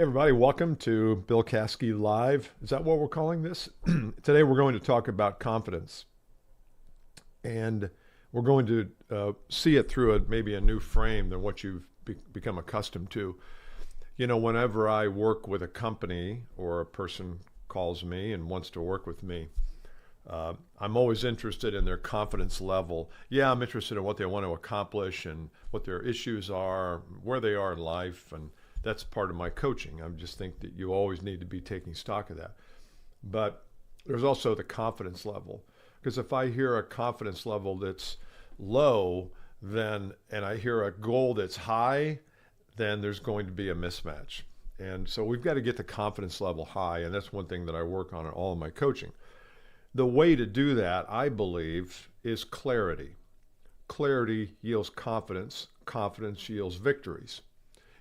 Hey everybody, welcome to Bill Caskey Live. Is that what we're calling this? Today we're going to talk about confidence. And we're going to see it through maybe a new frame than what you've become accustomed to. You know, whenever I work with a company or a person calls me and wants to work with me, I'm always interested in their confidence level. Yeah, I'm interested in what they want to accomplish and what their issues are, where they are in life, and that's part of my coaching. I just think that you always need to be taking stock of that. But there's also the confidence level. Because if I hear a confidence level that's low, then and I hear a goal that's high, then there's going to be a mismatch. And so we've got to get the confidence level high, and that's one thing that I work on in all of my coaching. The way to do that, I believe, is clarity. Clarity yields confidence. Confidence yields victories.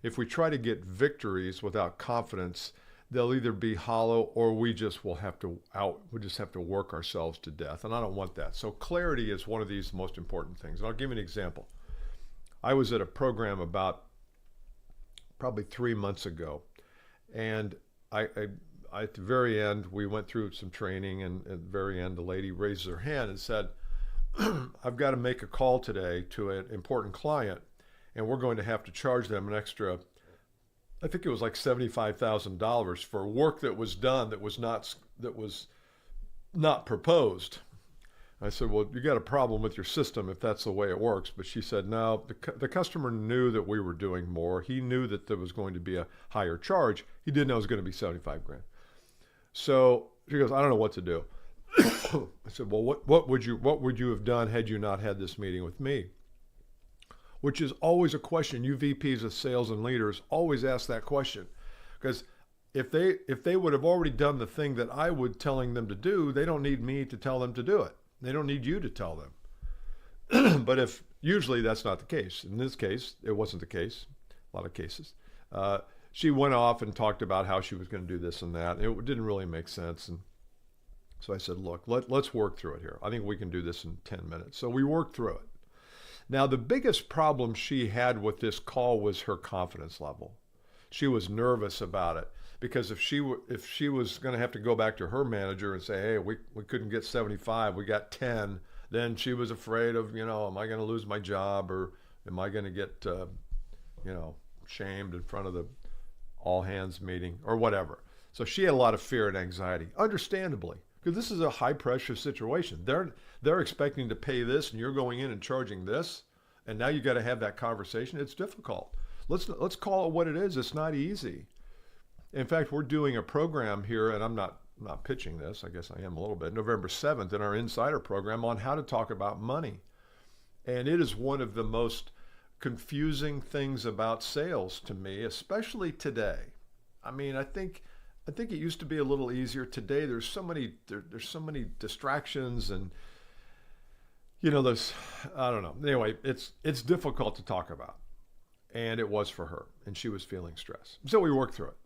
If we try to get victories without confidence, they'll either be hollow or we just have to work ourselves to death. And I don't want that. So clarity is one of these most important things. And I'll give you an example. I was at a program about probably 3 months ago. And at the very end, we went through some training, and at the very end, the lady raised her hand and said, I've got to make a call today to an important client, and we're going to have to charge them an extra, I think it was like $75,000 for work that was done that was not proposed. I said, well, you got a problem with your system if that's the way it works. But she said, no, the customer knew that we were doing more. He knew that there was going to be a higher charge. He didn't know it was going to be 75 grand. So she goes, I don't know what to do. I said, well, what would you have done had you not had this meeting with me? Which is always a question. You VPs of sales and leaders always ask that question, because if they would have already done the thing that I would telling them to do, they don't need me to tell them to do it. They don't need you to tell them. But if usually that's not the case. In this case, it wasn't the case. A lot of cases. She went off and talked about how she was going to do this and that. It didn't really make sense. And so I said, look, let's work through it here. I think we can do this in 10 minutes. So we worked through it. Now, the biggest problem she had with this call was her confidence level. She was nervous about it because if she was going to have to go back to her manager and say, hey, we couldn't get 75, we got 10, then she was afraid of, am I going to lose my job, or am I going to get, shamed in front of the all hands meeting or whatever. So she had a lot of fear and anxiety, understandably, because this is a high pressure situation. They're expecting to pay this, and you're going in and charging this, and now you got to have that conversation. It's difficult. Let's call it what it is. It's not easy. In fact, we're doing a program here, and I'm not pitching this. I guess I am a little bit. November 7th in our Insider program on how to talk about money, and it is one of the most confusing things about sales to me, especially today. I mean, I think it used to be a little easier. Today, there's so many distractions, and I don't know. Anyway, it's difficult to talk about, and it was for her, and she was feeling stress. So we worked through it,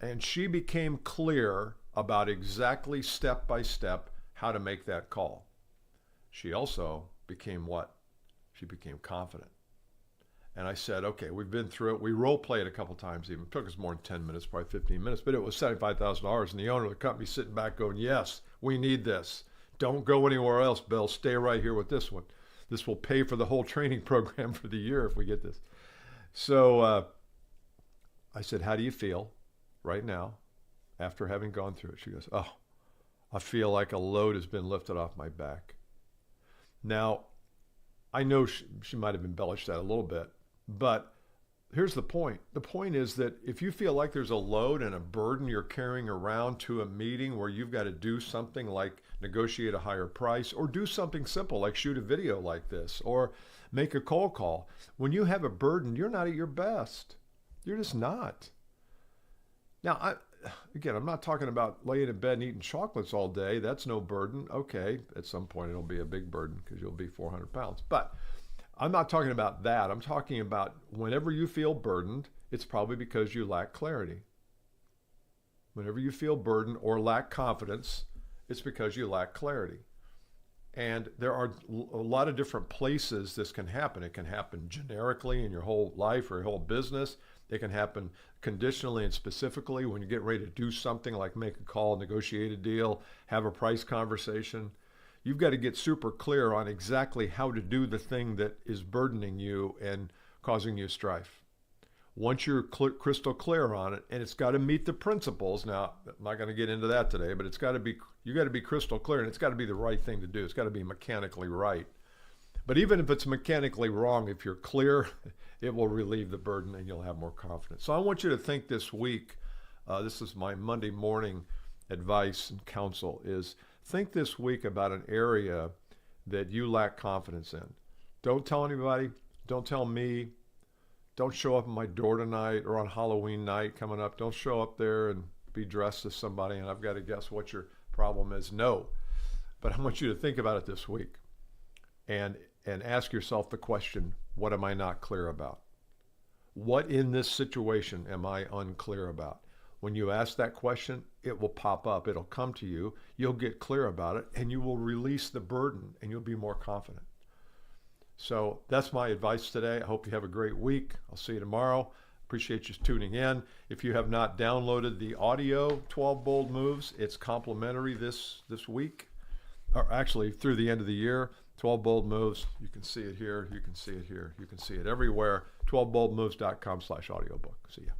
and she became clear about exactly step by step how to make that call. She also became what? She became confident. And I said, okay, we've been through it. We role played a couple times even. It took us more than 10 minutes, probably 15 minutes, but it was $75,000. And the owner of the company sitting back going, yes, we need this. Don't go anywhere else, Bill. Stay right here with this one. This will pay for the whole training program for the year if we get this. So I said, how do you feel right now after having gone through it? She goes, oh, I feel like a load has been lifted off my back. Now, I know she might have embellished that a little bit, but here's the point. The point is that if you feel like there's a load and a burden you're carrying around to a meeting where you've got to do something like negotiate a higher price, or do something simple like shoot a video like this, or make a cold call, when you have a burden, you're not at your best. You're just not. Now, I'm not talking about laying in bed and eating chocolates all day. That's no burden. Okay, at some point it'll be a big burden because you'll be 400 pounds. But I'm not talking about that. I'm talking about whenever you feel burdened, it's probably because you lack clarity. Whenever you feel burdened or lack confidence, it's because you lack clarity. And there are a lot of different places this can happen. It can happen generically in your whole life or your whole business. It can happen conditionally and specifically when you get ready to do something like make a call, negotiate a deal, have a price conversation. You've got to get super clear on exactly how to do the thing that is burdening you and causing you strife. Once you're crystal clear on it, and it's got to meet the principles. Now, I'm not going to get into that today, but you got to be crystal clear, and it's got to be the right thing to do. It's got to be mechanically right. But even if it's mechanically wrong, if you're clear, it will relieve the burden and you'll have more confidence. So I want you to think this week, this is my Monday morning advice and counsel, is think this week about an area that you lack confidence in. Don't tell anybody. Don't tell me. Don't show up at my door tonight or on Halloween night coming up. Don't show up there and be dressed as somebody and I've got to guess what your problem is. No. But I want you to think about it this week and ask yourself the question, what am I not clear about? What in this situation am I unclear about? When you ask that question, it will pop up. It'll come to you. You'll get clear about it and you will release the burden and you'll be more confident. So that's my advice today. I hope you have a great week. I'll see you tomorrow. Appreciate you tuning in. If you have not downloaded the audio 12 Bold Moves, it's complimentary this week, or actually through the end of the year. 12 Bold Moves. You can see it here. You can see it here. You can see it everywhere. 12boldmoves.com/audiobook. See ya.